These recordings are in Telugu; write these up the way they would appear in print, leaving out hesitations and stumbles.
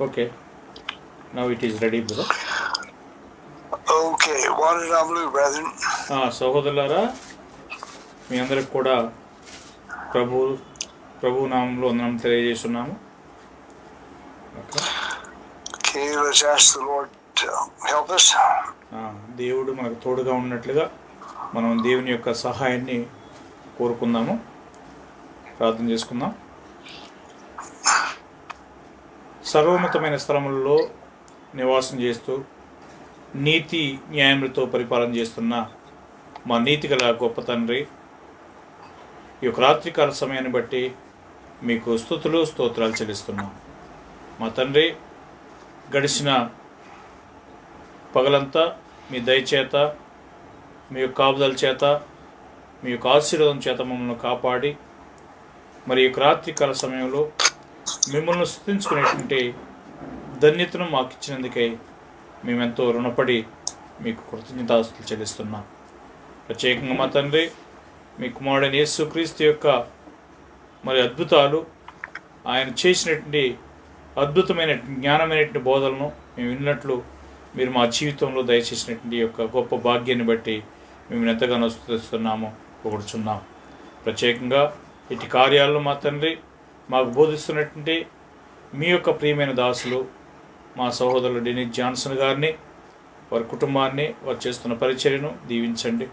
Okay. Now it is ready, brother. Okay, what did I do, brethren? సహోదరులారా, మీ అందరికి కూడా ప్రభు నామంలో వందనం తెలియజేస్తున్నాము. Okay, let's ask the Lord to help us. దేవుడు మనకు తోడుగా ఉన్నట్లుగా మనం దేవుని యొక్క సహాయాన్ని కోరుకుందాము, ప్రార్థన చేసుకుందాం. సర్వోన్నతమైన స్థలములలో నివాసం చేస్తూ నీతి న్యాయములతో పరిపాలన చేస్తున్న మా నీతిగల గొప్ప తండ్రి, ఈ యొక్క రాత్రికాల సమయాన్ని బట్టి మీకు స్తుతులు స్తోత్రాలు చెల్లిస్తున్నాం. మా తండ్రి, గడిచిన పగలంతా మీ దయచేత, మీ యొక్క కాపుదల చేత, మీ యొక్క ఆశీర్వాదం చేత మమ్మల్ని కాపాడి, మరి ఈ రాత్రికాల సమయంలో మిమ్మల్ని స్తుతించుకునేటువంటి ధన్యతను మాకు ఇచ్చినందుకై మేమెంతో రుణపడి మీకు కృతజ్ఞతాస్తుతులు చెల్లిస్తున్నాం. ప్రత్యేకంగా మా తండ్రి, మీ కుమారుడైన యేసుక్రీస్తు యొక్క మరి అద్భుతాలు, ఆయన చేసినటువంటి అద్భుతమైన జ్ఞానమైనటువంటి బోధనలను మేము విన్నట్లు మీరు మా జీవితంలో దయచేసినటువంటి యొక్క గొప్ప భాగ్యాన్ని బట్టి మేము ఎంతగానో స్తుతిస్తున్నాము, పొగుడుచున్నాం. ప్రత్యేకంగా ఇటు కార్యాలను మా తండ్రి మాకు బోధిస్తున్నటువంటి మీ యొక్క ప్రియమైన దాసులు మా సహోదరులు డెనిస్ జాన్సన్ గారిని, వారి కుటుంబాన్ని, వారు చేస్తున్న పరిచర్యను దీవించండి.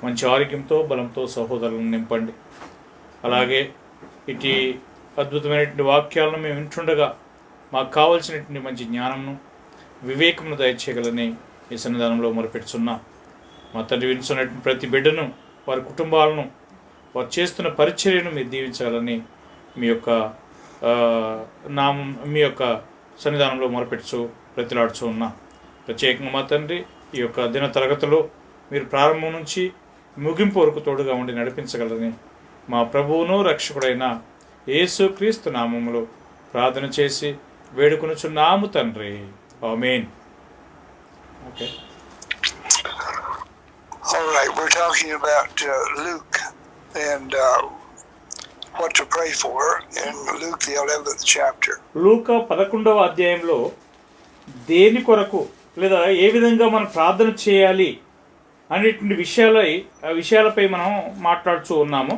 మంచి ఆరోగ్యంతో, బలంతో సహోదరులను నింపండి. అలాగే ఇటు అద్భుతమైనటువంటి వాక్యాలను మేము వింటుండగా మాకు కావలసినటువంటి మంచి జ్ఞానంను, వివేకమును దయచేయగలని ఈ సన్నిధానంలో మొరపెట్టుచున్నాం. మా తండ్రి, వింటున్నటువంటి ప్రతి బిడ్డను, వారి కుటుంబాలను, వారు చేస్తున్న పరిచర్యను మీరు దీవించాలని మీ యొక్క మీ యొక్క సన్నిధానంలో మొరపెట్టుచు ప్రతిలాడుచు ఉన్నా. ప్రత్యేకంగా మా తండ్రి, ఈ యొక్క దిన తరగతిలో మీరు ప్రారంభం నుంచి ముగింపు వరకు తోడుగా ఉండి నడిపించగలరని మా ప్రభువును రక్షకుడైన యేసుక్రీస్తు నామములో ప్రార్థన చేసి వేడుకొనుచున్నాము తండ్రి. ఆమేన్. Okay. All right, we're talking about Luke and what to pray for in Luke the 11th chapter. లూకా 11వ అధ్యాయంలో దేని కొరకు లేదా ఏ విధంగా మనం ప్రార్థన చేయాలి అనేటువంటి విషయాలపై మనం మాట్లాడుతూ ఉన్నాము.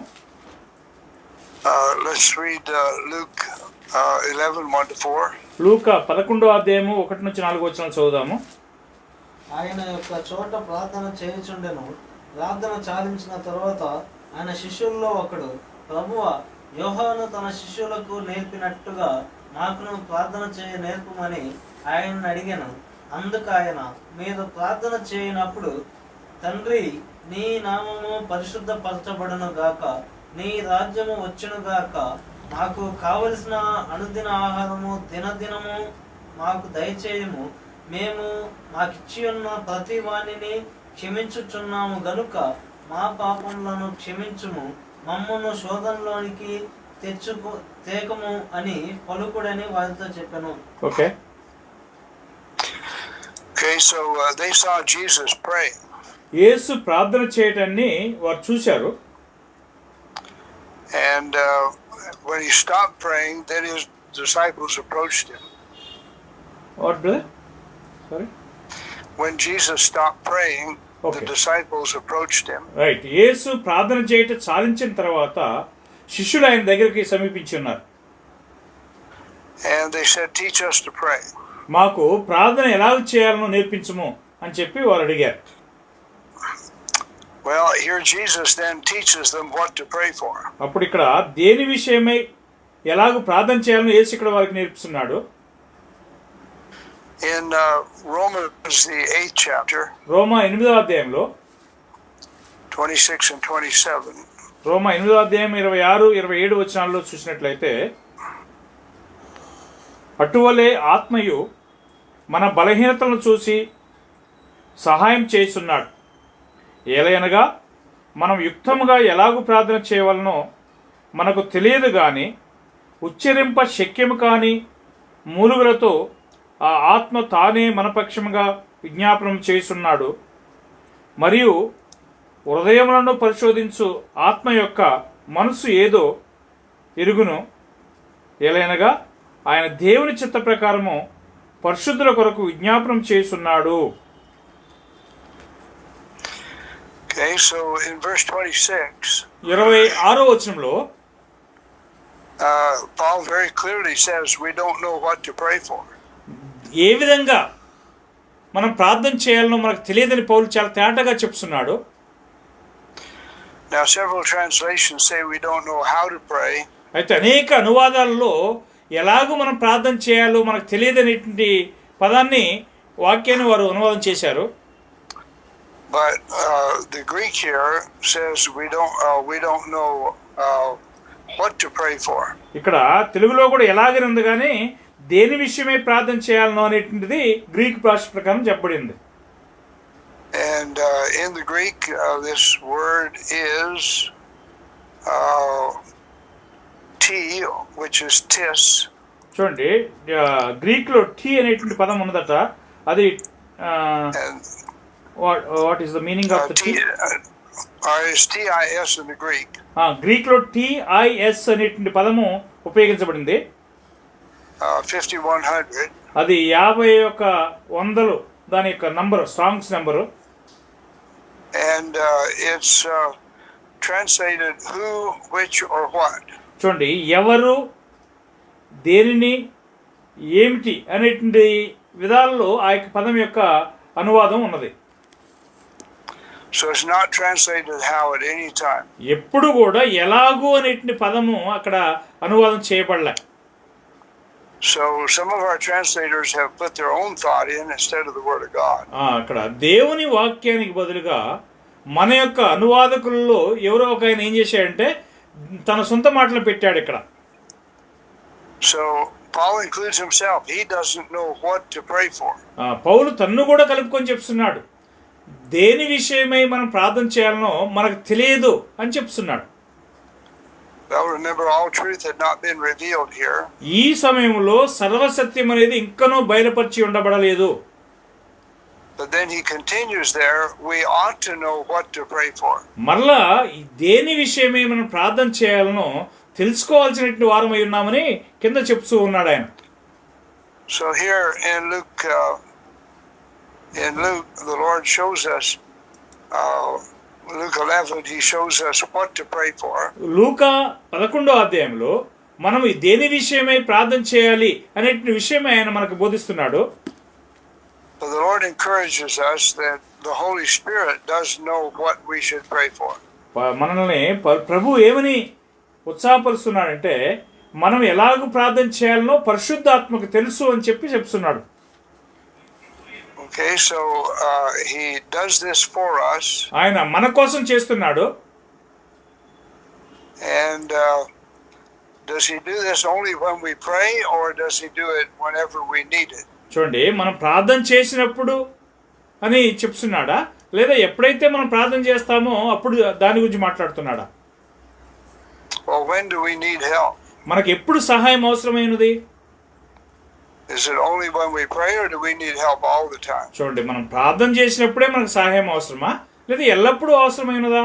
Let's read Luke 11:1-4. లూకా 11వ అధ్యాయము 1 నుంచి 4 వచనాలు చదువుదాము. ఆయన యొక్క చోట ప్రార్థన చేయుచుండెను. ప్రార్థన చాలించిన తరువాత ఆయన శిష్యుల్లో ఒకడు, ప్రభువా, యోహాను తన శిష్యులకు నేర్పినట్టుగా నాకును ప్రార్థన చేయ నేర్పమని ఆయన్ని అడిగాను. అందుకు ఆయన, మీరు ప్రార్థన చేయనప్పుడు, తండ్రి, నీ నామము పరిశుద్ధపరచబడును గాక, నీ రాజ్యము వచ్చును గాక, మాకు కావలసిన అనుదిన ఆహారము దినదినము మాకు దయచేయము, మేము మాకిచ్చి ఉన్న ప్రతి వాణిని క్షమించుచున్నాము గనుక మా పాపములను క్షమించుము, మమ్మను శోధనలోనికి తేకము అని పలుకుడని వారితో చెప్పాను. Okay, so they saw Jesus pray. యేసు ప్రార్థన చేయటాన్ని వారు చూశారు. And when he stopped praying, then his disciples approached him. What, brother? Sorry? When Jesus stopped praying, okay, the disciples approached him. Right. యేసు ప్రార్థన చేయటం చాలించిన తర్వాత శిష్యులు ఆయన దగ్గరికి సమీపించి ఉన్నారు. And they said, teach us to pray. మాకు ప్రార్థన ఎలా చేయాలనో నేర్పించుము అని చెప్పి వారు అడిగారు. Well, here Jesus then teaches them what to pray for. అప్పుడు ఇక్కడ దేని విషయమై ఎలాగ ప్రార్థన చేయాలని యేసు ఇక్కడ వారికి నేర్పిస్తున్నాడు. In Romans the 8th chapter, రోమా 8వ అధ్యాయంలో 26 and 27. రోమా 8వ అధ్యాయం 26-27 వచనాల్లో చూసినట్లయితే, అటువలే ఆత్మయు మన బలహీనతలను చూసి సహాయం చేస్తున్నాడు. ఏలయనగా మనం యుక్తముగా ఎలాగూ ప్రార్థన చేయవలనో మనకు తెలియదు గాని ఉచ్చరింప శక్యము కాని మూలుగులతో ఆ ఆత్మ తానే మనపక్షముగా విజ్ఞాపనం చేస్తున్నాడు. మరియు హృదయములను పరిశోధించు ఆత్మ యొక్క మనసు ఏదో ఎరుగును. ఏలైనగా ఆయన దేవుని చిత్త ప్రకారము పరిశుద్ధుల కొరకు విజ్ఞాపనం చేస్తున్నాడు. Okay, so in verse 26, 26వ వచనంలో Paul very clearly says we don't know what to pray for. ఏ విధంగా మనం ప్రార్థన చేయాలనో మనకు తెలియదని పౌలు చాలా తేటగా చెప్తున్నాడు. Now several translations say we don't know how to pray. అయితే అనేక అనువాదాలలో ఎలాగో మనం ప్రార్థన చేయాలో మనకు తెలియదనేటువంటి పదాన్ని వాక్యాన్ని వారు అనువాదం చేశారు. But the Greek here says we don't know what to pray for. ఇక్కడ తెలుగులో కూడా ఎలాగని ఉంది కానీ దేని విషయమై ప్రార్థన చేయాలనో అనేటువంటిది గ్రీక్ భాష ప్రకారం చెప్పబడింది. And in the Greek, this word is T, which is tis. చూడండి, గ్రీక్లో టీ అనేటువంటి పదం ఉన్నదట. అది what is the meaning of the T? Is TIS in the Greek. గ్రీక్లో TIS అనేటువంటి పదము ఉపయోగించబడింది. 5100. అది 5100 దాని యొక్క number, Strong's number. And it's translated who, which, or what. చూడండి, ఎవరు, దేనిని, ఏమిటి అనేటువంటి విధాలలో ఆ యొక్క పదం యొక్క అనువాదం ఉన్నది. So it's not translated how at any time. ఎప్పుడు కూడా ఎలాగూ అనేటువంటి పదము అక్కడ అనువాదం చేయబడలే. So some of our translators have put their own thought in instead of the word of God. అక్కడ దేవుని వాక్యానికి బదులుగా మన యొక్క అనువాదకులలో ఎవరో ఒక ఆయన ఏం చేశాడంటే తన సొంత మాటలు పెట్టాడు ఇక్కడ. So Paul includes himself. He doesn't know what to pray for. పౌలు తన్ను కూడా కలుపుకొని చెప్తున్నాడు. దేని విషయమై మనం ప్రార్థన చేయాలనో మనకు తెలియదు అని చెప్తున్నాడు. Well, remember, all truth had not been revealed here. ఈ సమయంలో సర్వసత్యం అనేది ఇంకనూ బయలుపరిచి ఉండబడలేదు. But then he continues there, we ought to know what to pray for. మరలా దేని విషయమై మనం ప్రార్థన చేయాలనో తెలుసుకోవాల్సినటువంటి వారమై ఉన్నామని కింద చెప్తూ ఉన్నాడు ఆయన. So here in Luke, the Lord shows us, Luke 11, he shows us what to pray for. లూకా 11వ అధ్యాయంలో మనం దేని విషయమై ప్రార్థన చేయాలి అనే విషయమై ఆయన మనకు బోధిస్తున్నాడు. But the Lord encourages us that the Holy Spirit does know what we should pray for. మనల్ని ప్రభు ఏమని ఉత్సాహపరుస్తున్నాడంటే మనం ఎలాగ ప్రార్థన చేయాలనో పరిశుద్ధాత్మకు తెలుసు అని చెప్తున్నాడు. Okay, so he does this for us. ఆయన మన కోసం చేస్తున్నాడు. And does he do this only when we pray, or does he do it whenever we need it? చూడండి, మనం ప్రార్థన చేసినప్పుడు అని చెప్తున్నాడా, లేదా ఎప్పుడైతే మనం ప్రార్థన చేస్తామో అప్పుడు దాని గురించి మాట్లాడుతున్నాడా? Well, when do we need help? మనకు ఎప్పుడు సహాయం అవసరమైనది? Is it only when we pray, or do we need help all the time? చూడండి, మనం ప్రార్థన చేసినప్పుడే మనకు సహాయం అవసరమా, లేదా ఎల్లప్పుడూ అవసరమైనదా?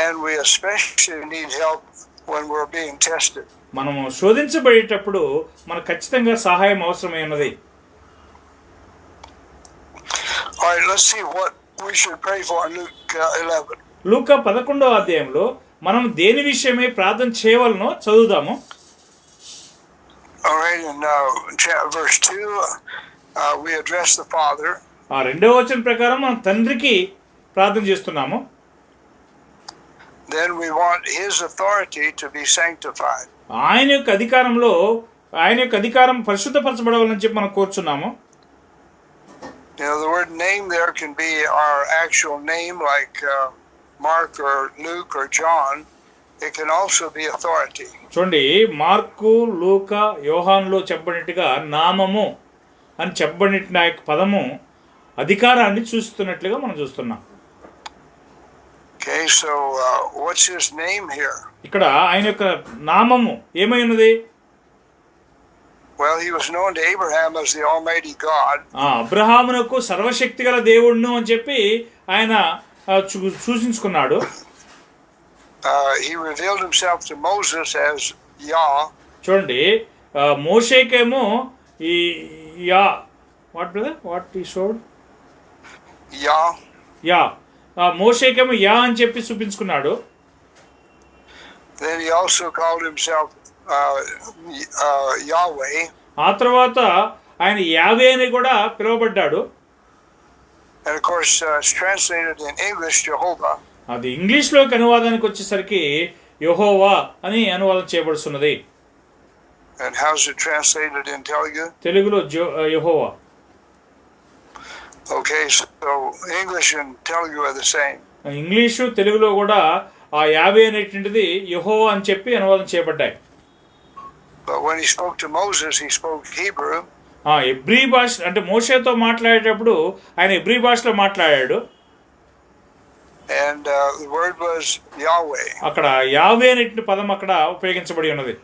And we especially need help when we're being tested. మనము శోధించబడేటప్పుడు మనకు ఖచ్చితంగా సహాయం అవసరమైనది. All right, let's see what we should pray for in Luke 11. లూకా 11వ అధ్యాయంలో మనం దేని విషయమై ప్రార్థన చేయవలనో చదువుదాము. All right, in verse 2, we address the Father. ఆ 2వ వచనం ప్రకారం మనం తండ్రికి ప్రార్థన చేస్తున్నాము. Then we want his authority to be sanctified. ఆయన యొక్క అధికారం పరిశుద్ధపరచబడాలని చెప్పి మనం కోరుచున్నాము. You know, the word name there can be our actual name, like Mark or Luke or John. It can also be authority. చూడండి, మార్కు, లూకా, యోహానులో చెప్పబడినట్టుగా నామము అని చెప్పబడిన పదము అధికారాన్ని చూస్తున్నట్లుగా మనం చూస్తున్నాం. Okay, so what's his name here? ఇక్కడ ఆయన యొక్క నామము ఏమైనది? Well, he was known to Abraham as the Almighty God. అబ్రహామునకు సర్వశక్తిగల దేవుడును అని చెప్పి ఆయన సూచించుకున్నాడు. He revealed himself to Moses as Yah. చూడండి, మోషేకేమో ఈ యా వాట్ ఈ షోడ్ Yah. యా, మోషేకేమో యా అని చెప్పి చూపించుకున్నాడు. Then he also called himself Yahweh. ఆ తర్వాత ఆయన యావే అని కూడా పిలువబడ్డాడు. And of course, it's translated in English, Jehovah. అది ఇంగ్లీష్లోకి అనువాదానికి వచ్చేసరికి యెహోవా అని అనువాదం చేయబడుతున్నది. And how's it translated in Telugu? తెలుగులో యెహోవా. Okay, so English and Telugu are the same. English తెలుగులో కూడా ఆ యావే అనేటువంటిది యెహోవా అని చెప్పి అనువాదం చేయబడ్డాయి. But when he spoke to Moses, he spoke Hebrew. ఎబ్రీ భాష అంటే మోషేతో మాట్లాడేటప్పుడు ఆయన ఎబ్రీ భాషలో మాట్లాడాడు. And the word was Yahweh. అక్కడ యావే అనే పదం అక్కడ ఉపయోగించబడి ఉన్నది.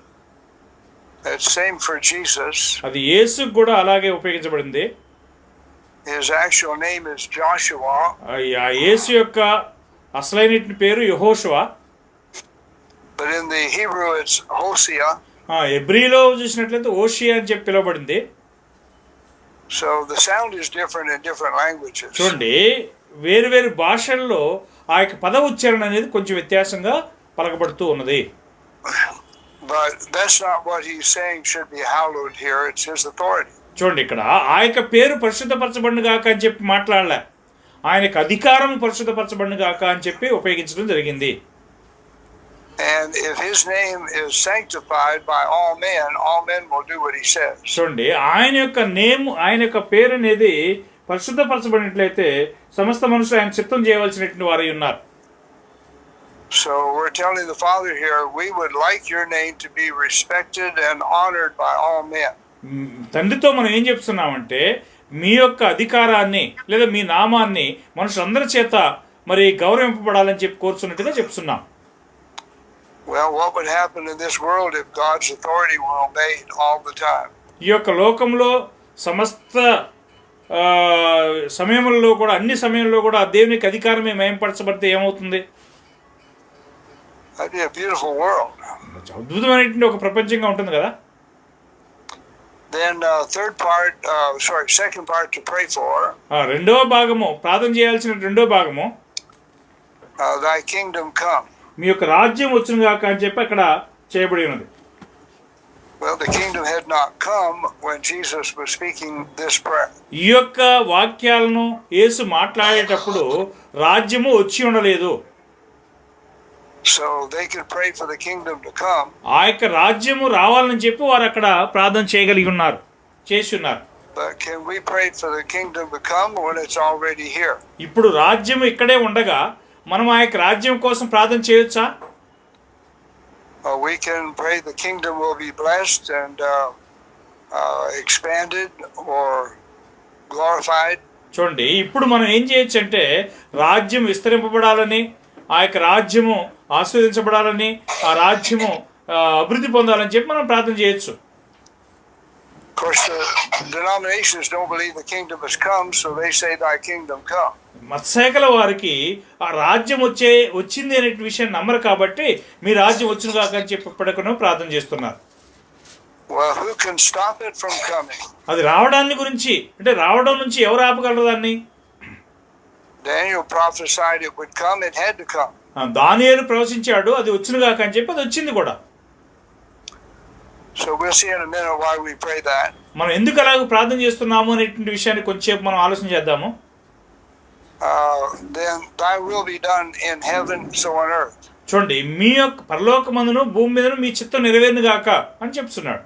It's same for Jesus. అది యేసుకు కూడా అలాగే ఉపయోగించబడింది. His actual name is Joshua. ఆ యేసు యొక్క అసలైన పేరు యెహోషువ. But in the Hebrew it's Hosea. ఎబ్రీలో చూసినట్లయితే ఓషియా అని చెప్పి పిలువబడింది. So the sound is different in different languages. చూడండి, వేరు వేరు భాషల్లో ఆ యొక్క పద ఉచ్చారణ అనేది కొంచెం వ్యత్యాసంగా పలకబడుతూ ఉన్నది. But that's not what he's saying should be hallowed here. It's his authority. చూడండి, ఇక్కడ ఆ యొక్క పేరు పరిశుద్ధపరచబడిన గాక అని చెప్పి మాట్లాడలే, ఆయనకు అధికారం పరిశుద్ధపరచబడిన గాక అని చెప్పి ఉపయోగించడం జరిగింది. And if his name is sanctified by all men will do what he says. చూడండి, ఆయన యొక్క నేమ్, ఆయన యొక్క పేరు అనేది పరిశుద్ధపరచబడినట్లయితే సమస్త మనుషులు ఆయన చిత్తం చేయవలసినటువంటి వారై ఉన్నారు. So we're telling the Father here, we would like your name to be respected and honored by all men. తండ్రితో మనం ఏం చెప్తున్నామంటే, మీ యొక్క అధికారాన్ని లేదా మీ నామాన్ని మనుషులందరి చేత మరి గౌరవింపబడాలని చెప్పి కోరుచున్నట్టుగా చెప్తున్నాం. Well, what would happen in this world if God's authority were obeyed all the time? ఈ యొక్క లోకంలో సమస్త సమయంలో కూడా, అన్ని సమయంలో కూడా దేవునికి అధికారమే మయంపరచబడితే ఏమవుతుంది? That'd be a beautiful world. అద్భుతమైనటువంటి ఒక ప్రపంచంగా ఉంటుంది కదా. Then second part to pray for. రెండవ భాగము, ప్రార్థన చేయాల్సిన రెండో భాగము, thy kingdom come. మీ యొక్క రాజ్యం వచ్చును గాక అని చెప్పి అక్కడ చేయబడి ఉన్నది. Well, the kingdom had not come when Jesus was speaking this prayer. ఈ యొక్క వాక్యాలను యేసు మాట్లాడేటప్పుడు రాజ్యము వచ్చి ఉండలేదు. So they could pray for the kingdom to come. ఆ యొక్క రాజ్యము రావాలని చెప్పి వారు అక్కడ ప్రార్థన చేయగలిగి ఉన్నారు, చేసి ఉన్నారు. But can we pray for the kingdom to come when it's already here? ఇప్పుడు రాజ్యం ఇక్కడే ఉండగా మనం ఆ యొక్క రాజ్యం కోసం ప్రార్థన చేయొచ్చా? We can pray the kingdom will be blessed and expanded or glorified. చూడండి, ఇప్పుడు మనం ఏం చేయొచ్చు అంటే రాజ్యం విస్తరింపబడాలని, ఆ యొక్క రాజ్యము ఆస్వాదించబడాలని, ఆ రాజ్యము అభివృద్ధి పొందాలని చెప్పి మనం ప్రార్థన చేయొచ్చు. Of course, the denominations don't believe the kingdom has come, so they say thy kingdom come. మత్స్యకల వారికి ఆ రాజ్యం వచ్చింది అనే విషయం నమ్మరు కాబట్టి మీ రాజ్యం వచ్చును కాక అని చెప్పి ఇప్పటికనూ ప్రార్థన చేస్తున్నారు. Well, who can stop it from coming? అది రావడాన్ని గురించి అంటే రావడం నుంచి ఎవరు ఆపగలరు దాన్ని? Daniel prophesied it would come, it had to come. దానియేలు ప్రవచించాడు, అది వచ్చును కాక అని చెప్పి అది వచ్చింది కూడా. So we'll see in a minute why we pray that. మనం ఎందుకు అలాగ ప్రార్థన చేస్తున్నాము అనేటువంటి విషయాన్ని కొంచెంసేపు మనం ఆలోచన చేద్దాము. Then thy will be done in heaven so on earth. చూడండి, మీ యొక్క పరలోకమందును భూమి మీదను మీ చిత్తం నెరవేరును గాక అని చెప్తున్నాడు.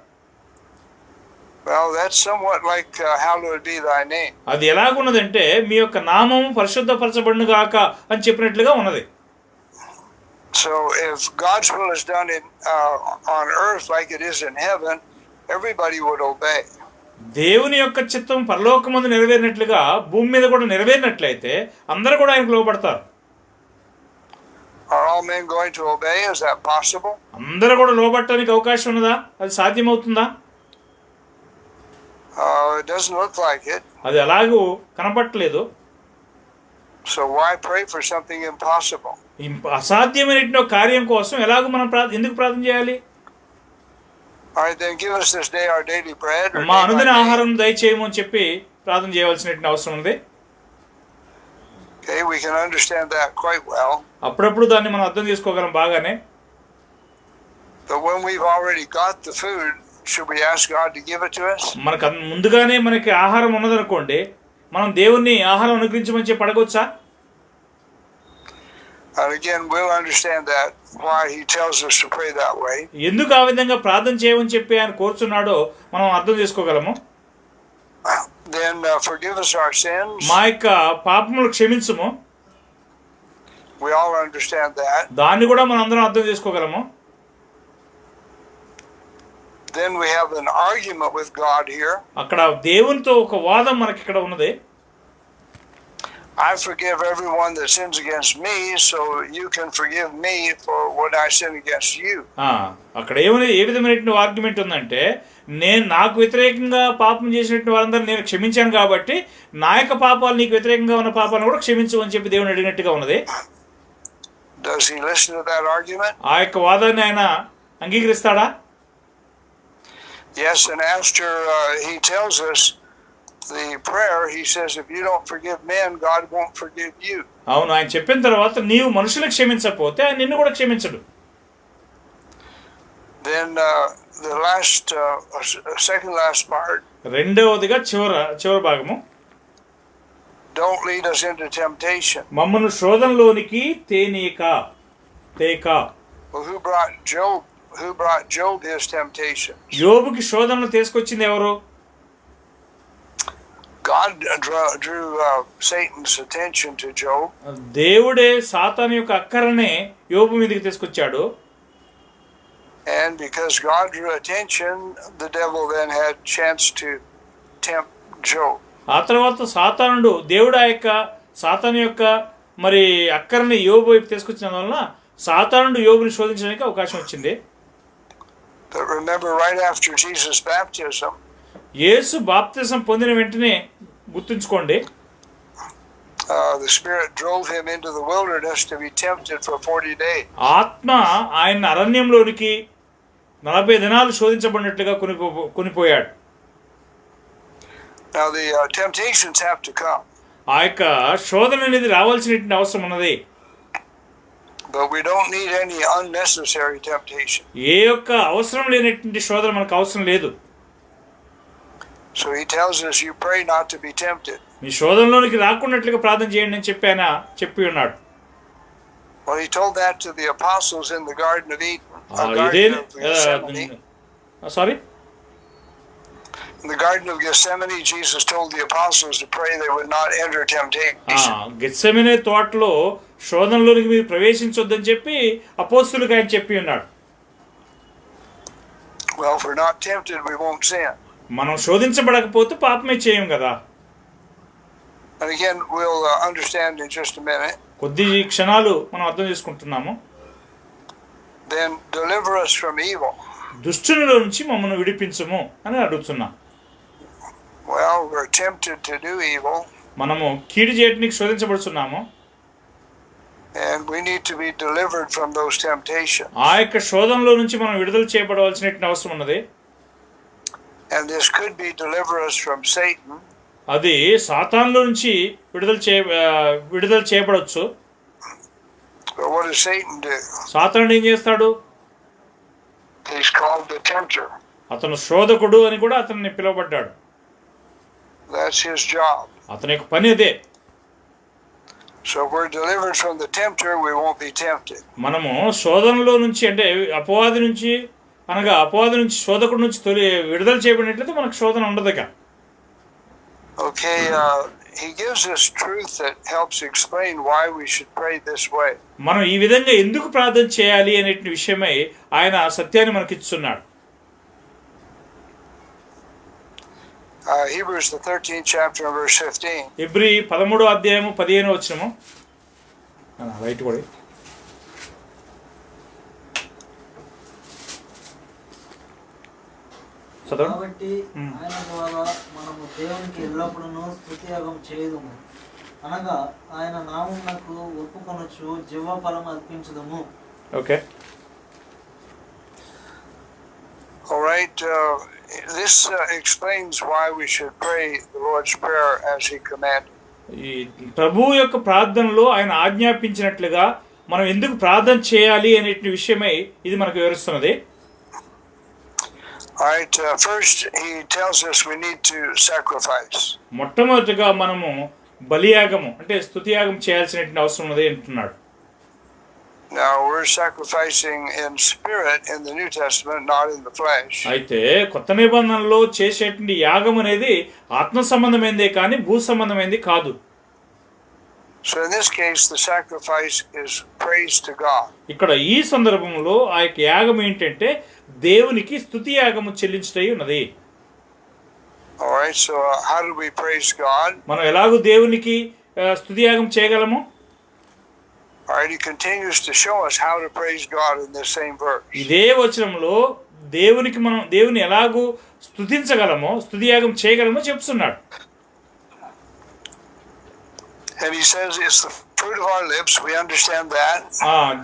Well, that's somewhat like hallowed be thy name. అది ఎలాగున్నదంటే మీ యొక్క నామము పరిశుద్ధపరచబడును గాక అని చెప్పినట్లుగా ఉన్నది. So if God's will is done on earth like it is in heaven, everybody would obey. దేవుని యొక్క చిత్తం పరలోకమందు నెరవేరినట్లుగా భూమి మీద కూడా నెరవేరినట్లయితే అందరూ కూడా ఆయనకు లోబడతారు. Are all men going to obey? Is that possible? అందరూ కూడా లోబడటానికి అవకాశం ఉన్నదా? అది సాధ్యమవుతుందా? It doesn't look like it. అది అలాగూ కనపట్టలేదు. So why pray for something impossible? అసాధ్యమైనటువంటి కార్యం కోసం ఎలాగో మనం ఎందుకు ప్రార్థన చేయాలి? All right, then give us this day our daily bread. Or మా day by అనుదిన day. ఆహారం దయచేయము అని చెప్పి ప్రార్థన చేయవలసినటువంటి అవసరం ఉంది. Okay, we can understand that quite well. అప్పుడప్పుడు దాన్ని మనం అర్థం చేసుకోగలం బాగానే. But when we've already got the food, should we ask God to give it to us? మనకు ముందుగానే మనకి ఆహారం ఉన్నదనుకోండి, మనం దేవుణ్ణి ఆహారం అనుగ్రహించమని చెప్పి అడగొచ్చా? And again, we'll understand that, why he tells us to pray that way. ఎందుకు ఆ విధంగా ప్రార్థన చేయమని చెప్పి ఆయన కోరుచున్నాడో మనం అర్థం చేసుకోగలము. Then forgive us our sins. మా యొక్క పాపములు క్షమించుము. We all understand that. దాన్ని కూడా మనం అందరం అర్థం చేసుకోగలము. Then we have an argument with God here. అక్కడ దేవునితో ఒక వాదం మనకి ఇక్కడ ఉన్నది. I forgive everyone that sins against me, so you can forgive me for what I sin against you. అక్కడ ఏ విధమైనటువంటి ఆర్గ్యుమెంట్ ఉందంటే, నాకు వ్యతిరేకంగా పాపం చేసినటువంటి వారందరూ నేను క్షమించాను కాబట్టి నా యొక్క పాపాలు నీకు వ్యతిరేకంగా ఉన్న పాపాలను కూడా క్షమించు అని చెప్పి దేవుని అడిగినట్టుగా ఉన్నది. Does he listen to that argument? ఆ యొక్క వాదాన్ని ఆయన అంగీకరిస్తాడా? Yes, and after he tells us the prayer, he says, if you don't forgive men, God won't forgive you. అవును, ఆయన చెప్పిన తర్వాత నీవు మనుషులకు క్షమించకపోతే ఆయన నిన్ను కూడా క్షమించడు. Then the last, second last part. రెండవదిగా చివరి భాగము. Don't lead us into temptation. మమ్మను శోధనలోనికి తేక. Well, who brought Job his temptation? యోబుకి శోధనలు తీసుకొచ్చింది ఎవరు? God drew Satan's attention to Job. దేవుడే సాతాను యొక్క అక్కరనే యోబు మీదకి తీసుకొచ్చాడు. And because God drew attention, the devil then had chance to tempt Job. ఆ తర్వాత సాతాను యొక్క మరి అక్కరని యోబు వైపు తీసుకొచ్చిన వలన సాతానుడు యోబుని శోధించడానికి అవకాశం వచ్చింది. But remember, right after Jesus' baptism, యేసు బాప్తిసం పొందిన వెంటనే గుర్తుంచుకోండి, the Spirit drove him into the wilderness to be tempted for 40 days. ఆత్మ ఆయన అరణ్యంలోనికి 40 దినాలు శోధించబడినట్లుగా కొనిపోయాడు. Now the temptations have to come. ఆ యొక్క శోధన అనేది రావాల్సినటువంటి అవసరం ఉన్నది. But we don't need any unnecessary temptation. ఏ యొక్క అవసరం లేనటువంటి శోధన మనకు అవసరం లేదు. So he tells us, you pray not to be tempted. మీ శోధనలోనికి రాకున్నట్లుగా ప్రార్థన చేయండి అని చెప్పి ఉన్నాడు. Well, he told that to the apostles in the Garden of Eden. In the Garden of Gethsemane, Jesus told the apostles to pray they would not enter temptation. Gethsemane తోటలో శోధనలోనికి మీరు ప్రవేశించొద్దని చెప్పి అపోస్తలులకు ఆయన చెప్పి ఉన్నాడు. Well, if we're not tempted, we won't sin. మనం శోధించబడకపోతే పాపమే చేయం కదా. And again, we'll understand in just a minute. కొద్ది క్షణాలు మనం అర్థం చేసుకుంటున్నాము. Then deliver us from evil. దుష్టునిలో నుంచి మమ్మల్ని విడిపించుము అని అడుగుతున్నా. Well, we're tempted to do evil. మనము కీడు చేయడానికి శోధించబడుతున్నాము. And we need to be delivered from those temptations. ఆ యొక్క శోధనలో నుంచి మనం విడుదల చేయబడవలసిన అవసరం ఉన్నది. And this could be deliver us from Satan. అది సాతానులో నుంచి విడుదల చేయబడవచ్చు. But what does Satan do? సాతానుడు ఏం చేస్తాడు? He's called the tempter. అతను శోధకుడు అని కూడా అతన్ని పిలువబడ్డాడు. That's his job. అతని యొక్క పని అదే. So if we're delivered from the tempter, we won't be tempted. మనము శోధనలో నుంచి అంటే అపవాది నుంచి శోధకుడి నుంచి విడుదల చేయబడినట్లయితే మనకు శోధన ఉండదుక. Okay, he gives us truth that helps explain why we should pray this way. మనం ఈ విధంగా ఎందుకు ప్రార్థన చేయాలి అనే విషయమై ఆయన సత్యాన్ని మనకి ఇస్తున్నాడు. Hebrews the 13th chapter and verse 15. Hebrew 13వ అధ్యాయము 15వ వచనము. రైట్ కొడి. కాబట్టి ఆయన ద్వారా మనము దేవునికి ఎల్లప్పుడూ స్తుతియాగం చేయుదుము, అనగా ఆయన నామమునకు ఒప్పుకొనొచ్చు జీవఫలం అర్పించుదుము. Okay. All right. This explains why we should pray the Lord's Prayer as He commanded. ఈ ప్రభువు యొక్క ప్రార్థనలో ఆయన ఆజ్ఞాపించినట్లుగా మనం ఎందుకు ప్రార్థన చేయాలి అనే విషయమై ఇది మనకు వివరిస్తున్నది. All right. First, He tells us we need to sacrifice. మొట్టమొదటిగా మనము బలియాగము అంటే స్తుతియాగం చేయాల్సినటువంటి అవసరం ఉన్నది అంటున్నాడు. Now we're sacrificing in spirit in the New Testament, not in the flesh. అయితే కొత్త నిబంధనలో చేసేటువంటి యాగం అనేది ఆత్మ సంబంధమైనదే కానీ భూ సంబంధమైనది కాదు. So in this case, the sacrifice is praise to God. ఇక్కడ ఈ సందర్భంలో ఆ యొక్క యాగం ఏంటంటే దేవునికి స్తుతి యాగము చెల్లించటై ఉన్నది. All right. So how do we praise God? మనం ఎలాగూ దేవునికి స్తుతి యాగం చేయగలము? All right. He continues to show us how to praise God in this same verse. ఇదే వచనంలో దేవుని ఎలాగూ స్తుతించగలమో స్తుతి యాగం చేయగలమో చెప్తున్నాడు. And He says it's the fruit of our lips. We understand that.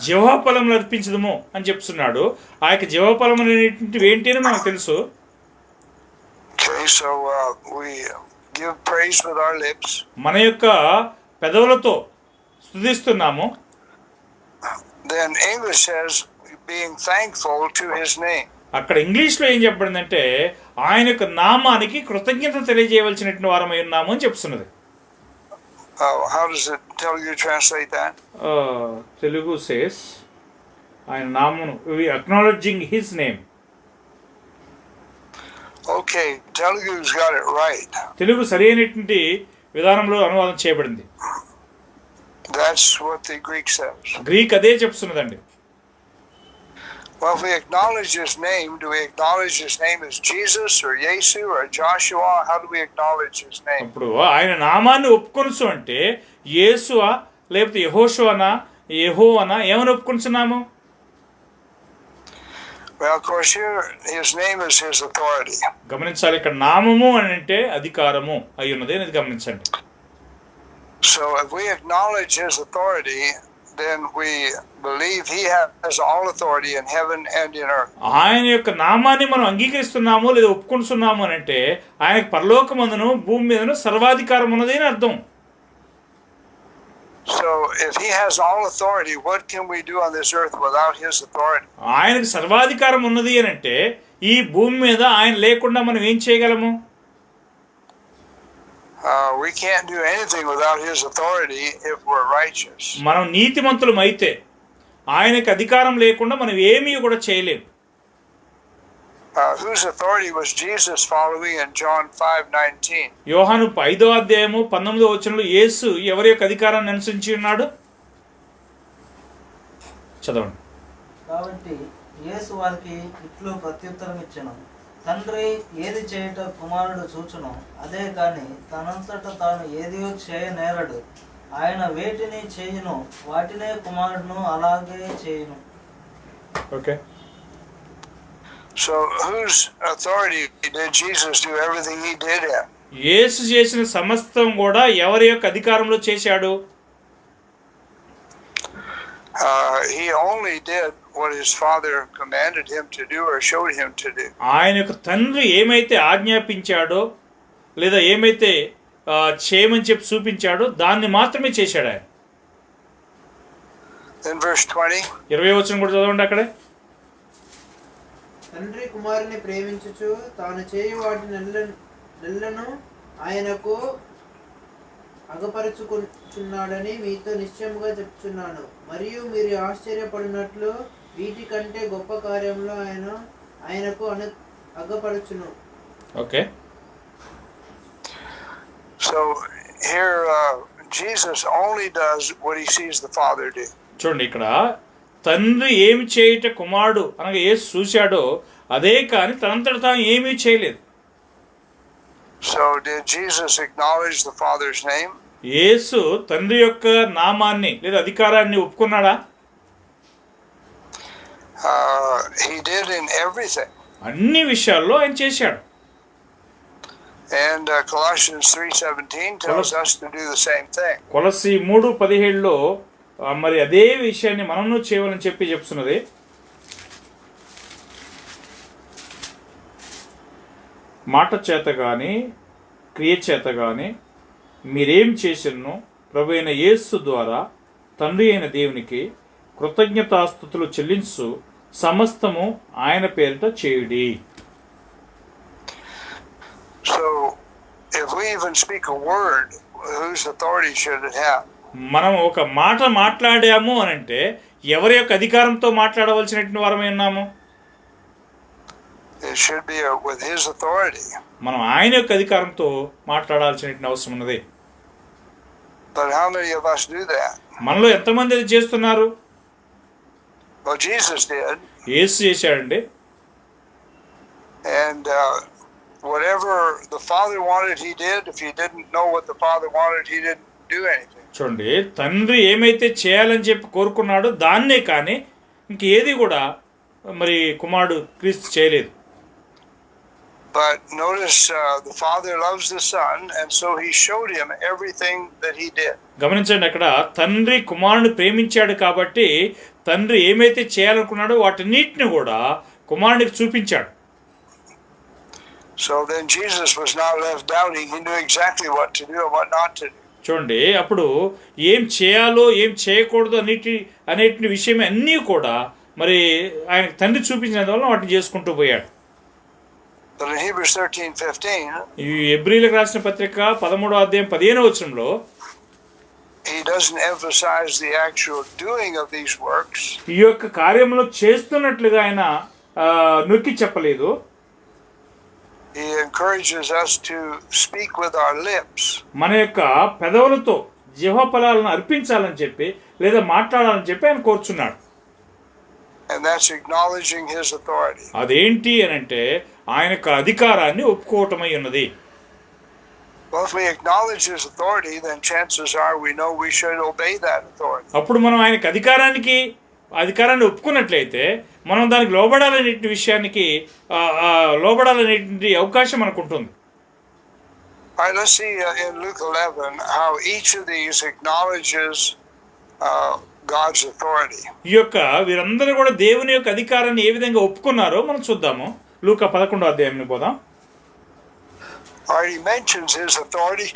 జీవఫలములు అర్పించదము అని చెప్తున్నాడు. ఆ యొక్క జీవఫలం అనేటువంటివి ఏంటి అని మనకు తెలుసు. Okay, so we give praise with our lips. మన యొక్క పెదవులతో స్తుతిస్తున్నాము. Then English says being thankful to His name. అక్కడ ఇంగ్లీష్లో ఏం చెప్పబడిందంటే ఆయన యొక్క నామానికి కృతజ్ఞత తెలియజేయవలసినటువంటి వారమై ఉన్నాము అని చెప్తున్నది. How does it tell you to translate that? Telugu says ఆయన నామమును acknowledging his name. Okay, Telugu's got it right. Telugu సరైనటువంటి విధానంలో అనువాదం చేయబడింది. That's what the Greek says. Greek అదే చెప్తున్నదండి. Well, if we acknowledge His name, do we acknowledge His name as Jesus or Yesu or Joshua? How do we acknowledge His name? ఇప్పుడు ఆయన నామాన్ని ఒప్పుకొనుసు అంటే యేసువా లేకపోతే యెహోషువనా యెహోవానా ఏమని ఒప్పుకొనుచున్నాము? Well, of course, here His name is His authority. గమనించాలి, ఇక్కడ నామము అని అంటే అధికారము అయి ఉన్నది అనేది గమనించండి. So if we acknowledge His authority, then we believe He has all authority in heaven and in earth. ఆయన యొక్క నామాన్ని మనం అంగీకరిస్తున్నాము లేదా ఒప్పుకుంటున్నాము అని అంటే ఆయనకు పరలోకమందును భూమి మీదను సర్వాధికారం ఉన్నది అని అర్థం. So if He has all authority, what can we do on this earth without His authority? ఆయనకు సర్వాధికారం ఉన్నది అని అంటే ఈ భూమి మీద ఆయన లేకుండా మనం ఏం చేయగలము? We can't do anything without His authority if we're righteous. మనం నీతిమంతులం అయితే ఆయనకు అధికారం లేకుండా మనం ఏమీ కూడా చేయలేము. Whose authority was Jesus following in John 5:19? యోహాను 5వ అధ్యాయము 19వ వచనంలో యేసు ఎవరి యొక్క అధికారాన్ని అనుసరించి ఉన్నాడు? చదవండి. కాబట్టి యేసు వారికి ఇట్లు ప్రత్యుత్తరం ఇచ్చెను, తండ్రి ఏది చేయుట కుమారుడు చూచును, అదే కాని తనంతట తాను ఏది చేయనేరడు. ఆయన వేటిని చేయును వాటినే కుమారుడును అలాగే చేయును. Okay. So whose authority did Jesus do everything He did in? యేసు చేసిన సమస్తం కూడా ఎవరి యొక్క అధికారంలో చేశాడు? He only did what His Father commanded Him to do or showed Him to do. ఆయన యొక్క తండ్రి ఏమైతే ఆజ్ఞాపించాడో లేదా ఏమైతే చేయమని చెప్పి చూపించాడో దాన్ని మాత్రమే చేశాడు ఆయన. Then verse 20. 20వ వచనం కూడా చదవండి అక్కడే. తండ్రి కుమారుని ప్రేమించుచు తాను చేయు వాటి నెల్లను ఆయనకు అగపరుచుకున్నాడని మీతో నిశ్చయముగా చెప్తున్నాను. మరియు మీరు ఆశ్చర్యపడినట్లు వీటి కంటే గొప్ప కార్యంలో ఆయనకు అగపరచును. Okay. So here Jesus only does what He sees the Father do. చూడండి, ఇక్కడ తండ్రి ఏమి చేయుట కుమారుడు అనగా యేసు చూశాడో అదే కానీ తనంతట తాను ఏమీ చేయలేదు. So did Jesus acknowledge the Father's name? యేసు తండ్రి యొక్క నామాన్ని లేదా అధికారాన్ని ఒప్పుకున్నాడా? He did in everything. అన్ని విషయాల్లో ఆయన చేశాడు. And Colossians 3:17 tells us to do the same thing. కొలస్సీ 3:17లో మరి అదే విషయాన్ని మనము చేయాలని చెప్తున్నది. మాట చేత కానీ క్రియ చేత కానీ మీరేం చేసినో ప్రభు అయిన యేసు ద్వారా తండ్రి అయిన దేవునికి కృతజ్ఞతాస్తుతులు చెల్లించు సమస్తము ఆయన పేరిట చేయుడి. So, if we even speak a word, whose authority should it have? మనం ఒక మాట మాట్లాడాము అని అంటే ఎవరి యొక్క అధికారంతో మాట్లాడవలసినటువంటి వారమై ఉన్నాము? It should be with his authority. మనం ఆయన యొక్క అధికారంతో మాట్లాడాల్సినటువంటి అవసరం ఉన్నది. But how many of us do that? మనలో ఎంతమంది అది చేస్తున్నారు? Well, Jesus did. యేసు చేశాడండి. And whatever the Father wanted, he did. If he didn't know what the Father wanted, he didn't do anything. చూడండి, తండ్రి ఏమైతే చేయాలని చెప్పి కోరుకున్నాడో దాన్నే కానీ ఇంకేది కూడా మరి కుమారుడు క్రీస్తు చేయలేదు. But notice the Father loves the Son, and so he showed him everything that he did. గమనించండి, అక్కడ తండ్రి కుమారుని ప్రేమించాడు కాబట్టి తండ్రి ఏమైతే చేయాలనుకున్నాడో వాటన్నిటిని కూడా కుమారునికి చూపించాడు. So then Jesus was not left doubting. He knew exactly what to do and what not to do. చూడండి, అప్పుడు ఏం చేయాలో ఏం చేయకూడదు అనేటి విషయం అన్నీ కూడా మరి ఆయన తండ్రి చూపించినందువల్ల వాటిని చేసుకుంటూ పోయాడు. But in Hebrews 13:15, ఈ హెబ్రీయులకు రాసిన పత్రిక 13వ అధ్యాయం 15వ వచనంలో he doesn't emphasize the actual doing of these works. ఈ యొక్క కార్యములు చేస్తున్నట్లుగా ఆయన నొక్కి చెప్పలేదు. He encourages us to speak with our lips. మన యొక్క పెదవులతో జీవఫలాలను అర్పించాలని చెప్పి లేదా మాట్లాడాలని చెప్పి ఆయన కోరుచున్నాడు. And that's acknowledging his authority. అదేంటి అని అంటే ఆయన యొక్క అధికారాన్ని ఒప్పుకోవటమై ఉన్నది. Well, if we acknowledge his authority, then chances are we know we should obey that authority. అప్పుడు మనం ఆయనకు అధికారాన్ని ఒప్పుకున్నట్లయితే మనం దానికి లోబడాలనే విషయానికి లోబడాలనే అవకాశం మనకు ఉంటుంది. All right, let's see in Luke 11 how each of these acknowledges God's authority. ఈ యొక్క వీరందరూ కూడా దేవుని యొక్క అధికారాన్ని ఏ విధంగా ఒప్పుకున్నారో మనం చూద్దాము. లూకా 11వ అధ్యాయానికి పోదాం. Already mentions his authority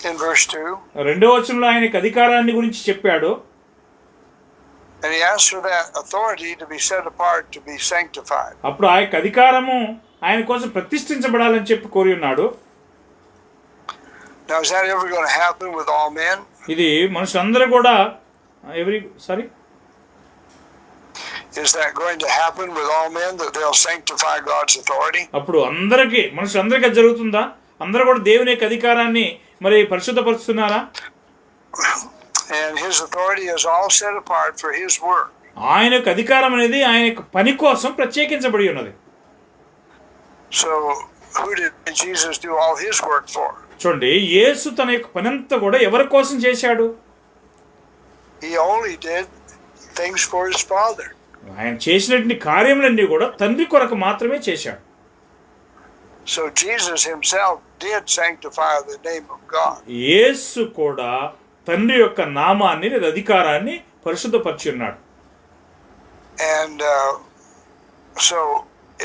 in verse 2. 2వ వచనంలో ఆయన యొక్క అధికారాన్ని గురించి చెప్పాడు. And he asks for that authority to be set apart, to be sanctified. అప్పుడు ఆ యొక్క అధికారము ఆయన కోసం ప్రతిష్ఠించబడాలని చెప్పి కోరి ఉన్నాడు. Now, is that ever going to happen with all men? ఇది మనుషులందరూ కూడా Is that going to happen with all men, that they'll sanctify God's authority? అప్పుడు మనుషులందరికీ జరుగుతుందా? అందరూ కూడా దేవుని యొక్క అధికారాన్ని మరి పరిశుద్ధపరుస్తున్నారా? And his authority is all set apart for his work. ఆయన యొక్క అధికారం అనేది ఆయన యొక్క పని కోసం ప్రత్యేకించబడి ఉన్నది. So who did Jesus do all his work for? చూడండి, యేసు తన యొక్క పనంతా కూడా ఎవరి కోసం చేశాడు? He only did things for his Father. ఆయన చేసినటువంటి కార్యములన్నీ కూడా తండ్రి కొరకు మాత్రమే చేశాడు. So Jesus himself did sanctify the name of God. యేసు కూడా తండ్రి యొక్క నామాన్ని లేదా అధికారాన్ని పరిశుద్ధపరిచి ఉన్నాడు. And so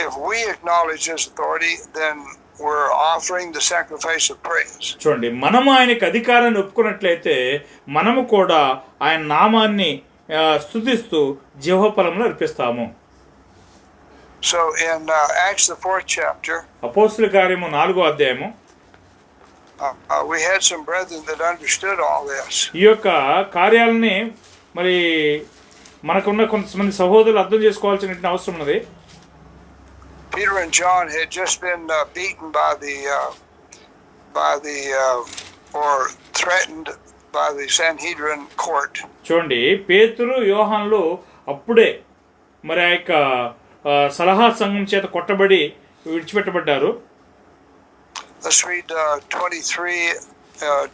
if we acknowledge his authority, then we're offering the sacrifice of praise. చూడండి, మనము ఆయనకు అధికారాన్ని ఒప్పుకున్నట్లయితే మనము కూడా ఆయన నామాన్ని స్తుతిస్తూ జీవఫలములు అర్పిస్తాము. So in Acts the 4th chapter, అపోస్తలుల కార్యము 4వ అధ్యాయము, we had some brethren that understood all this. ఈ యొక్క కార్యాలని మరి మనకున్న కొంతమంది సహోదరులు అర్థం చేసుకోవాల్సిన అవసరం ఉన్నది. Peter and John had just been beaten or threatened by the Sanhedrin court. చూడండి, పేతురు యోహానులు అప్పుడే మరి ఆ యొక్క సలహా సంఘం చేత కొట్టబడి విడిచిపెట్టబడ్డారు. Let's read 23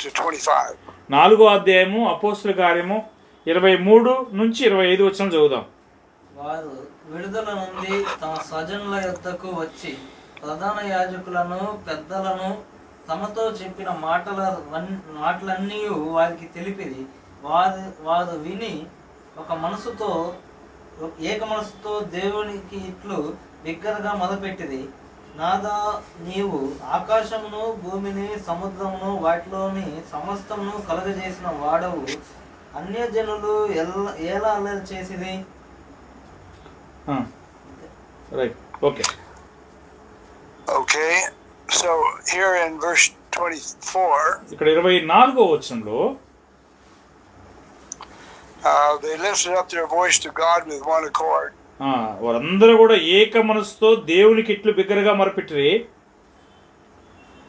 to 25. 4వ అధ్యాయము అపోస్తలుల కార్యము 23 నుంచి 25 వచనం చదువుదాం. వారు విడుదల నుండి తమ స్వజనుల యొద్దకు వచ్చి ప్రధాన యాజకులను పెద్దలను తమతో చెప్పిన మాటలన్నీ వారికి తెలిపిరి. వారు విని ఏక మనసుతో దేవునికి ఇట్లు బిగ్గరగా మొదలుపెట్టిది. నాదా, నీవు ఆకాశమును భూమిని సముద్రమును వాటిలోని సమస్తమును కలుగజేసిన వాడవు. అన్యజనులు ఎలా అల్లరి చేసిరి? Right, okay. Okay, so here in verse 24, ఇక్కడ 24వ వచనంలో they lifted up their voice to God with one accord. వారందరూ కూడా ఏక మనసుతో దేవునికి ఇట్లు బిగ్గరగా మొరపెట్టిరి.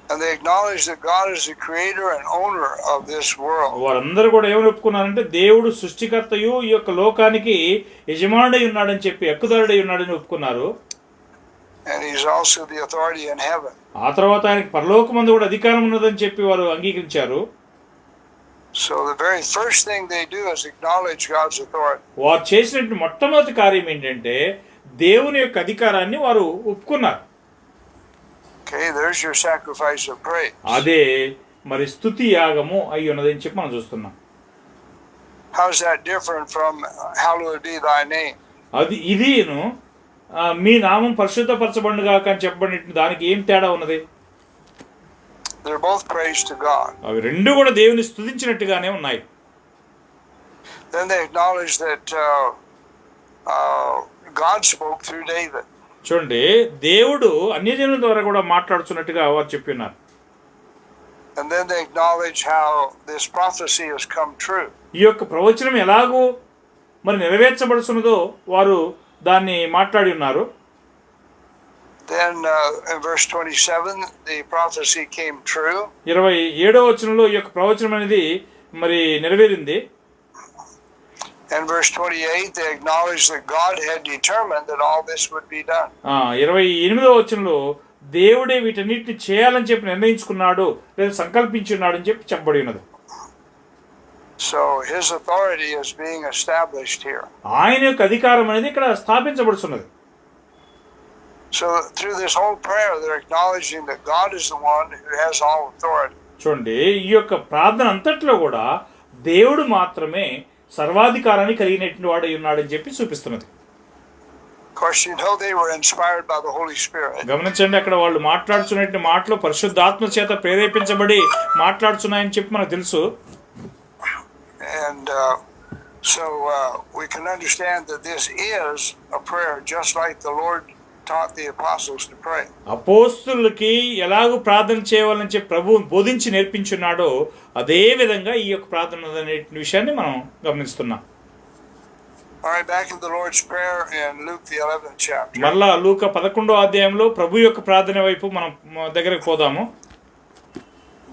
And they acknowledge that God is the creator and owner of this world. వారందరూ కూడా ఏమని ఒప్పుకున్నారంటే దేవుడు సృష్టికర్తయు ఈ యొక్క లోకానికి యజమానుడై ఉన్నాడని చెప్పి, హక్కుదారుడై ఉన్నాడని ఒప్పుకున్నారు. And he's also the authority in heaven. ఆ తర్వాత ఆయనకి పరలోకమందు కూడా అధికారం ఉన్నదని చెప్పి వారు అంగీకరించారు. So the very first thing they do is acknowledge God's authority. వారు చేసినటువంటి మొట్టమొదటి కార్యం ఏంటంటే దేవుని యొక్క అధికారాన్ని వారు ఒప్పుకున్నారు. Okay, there's your sacrifice of praise. అదే మరి స్తుతి యాగము అయి ఉన్నదని చెప్పి మనం చూస్తున్నాం. How's that different from hallowed be thy name? అది ఇదిను మీ నామం పరిశుద్ధపరచబడుగాక అని చెప్పబడిన దానికి ఏం తేడా ఉన్నది? They're both praise to God. అవి రెండు కూడా దేవుని స్తుతించినట్టుగానే ఉన్నాయి. Then they acknowledge that God spoke through David. చూడండి, దేవుడు అన్యజనుల ద్వారా కూడా మాట్లాడుతున్నట్టుగా వారు చెప్పి ఉన్నారు. And then they acknowledge how this prophecy has come true. ఈ యొక్క ప్రవచనం ఎలాగో మరి నెరవేర్చబడుతున్నదో వారు దాన్ని మాట్లాడి ఉన్నారు. Then in verse 27, the prophecy came true. 27వ వచనంలో ఈ యొక్క ప్రవచనం అనేది మరి నెరవేరింది. And verse 28, they acknowledge that God had determined that all this would be done. 28వ వచనంలో దేవుడే వీటన్నిటిని చేయాలని చెప్పి నిర్ణయించుకున్నాడు లేదా సంకల్పించున్నాడు అని చెప్పి చెప్పబడి ఉన్నది. So his authority is being established here. ఆయన యొక్క అధికారం అనేది ఇక్కడ స్థాపించబడుతున్నది. So through this whole prayer, they're acknowledging that God is the one who has all authority. చూడండి, ఈ యొక్క ప్రార్థన అంతట్లో కూడా దేవుడు మాత్రమే సర్వాధికారాన్ని కలిగినటువంటి వాడై ఉన్నాడని చెప్పి చూపిస్తున్నది. Of course, you know they were inspired by the Holy Spirit. గమనించండి, అక్కడ వాళ్ళు మాట్లాడుతున్నటువంటి మాటలు పరిశుద్ధాత్మ చేత ప్రేరేపించబడి మాట్లాడుతున్నాయని చెప్పి మనకు తెలుసు. And so we can understand that this is a prayer just like the Lord taught the apostles to pray. అపోస్తులకి ఎలాగూ ప్రార్థన చేయాలని చెప్పి ప్రభువు బోధించి నేర్పించున్నాడో అదే విధంగా ఈ యొక్క ప్రార్థన అనే విషయాన్ని మనం గమనిస్తున్నాం. All right, back in the Lord's Prayer in Luke the 11th chapter. మరలా లూకా 11వ అధ్యాయంలో ప్రభు యొక్క ప్రార్థన వైపు మనం దగ్గరకు పోదాము.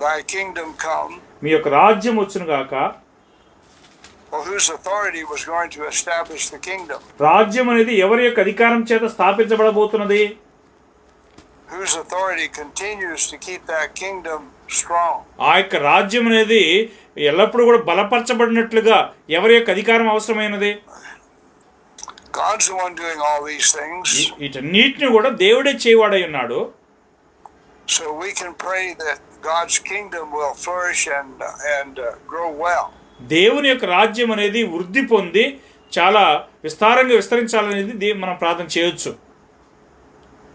Thy kingdom come. మీ యొక్క రాజ్యం వచ్చును గాక. Well, whose authority was going to establish the kingdom? రాజ్యం అనేది ఎవరి యొక్క అధికారం చేత స్థాపించబడబోతున్నది? Whose authority continues to keep that kingdom strong? ఆ యొక్క రాజ్యం అనేది ఎల్లప్పుడూ కూడా బలపరచబడినట్లుగా ఎవరి యొక్క అధికారం అవసరమైనది? God's the one doing all these things. వీటన్నిటిని కూడా దేవుడే చేయవాడై ఉన్నాడు. So we can pray that God's kingdom will flourish and grow well. దేవుని యొక్క రాజ్యం అనేది వృద్ధి పొంది చాలా విస్తారంగా విస్తరించాలనేది మనం ప్రార్థన చేయొచ్చు.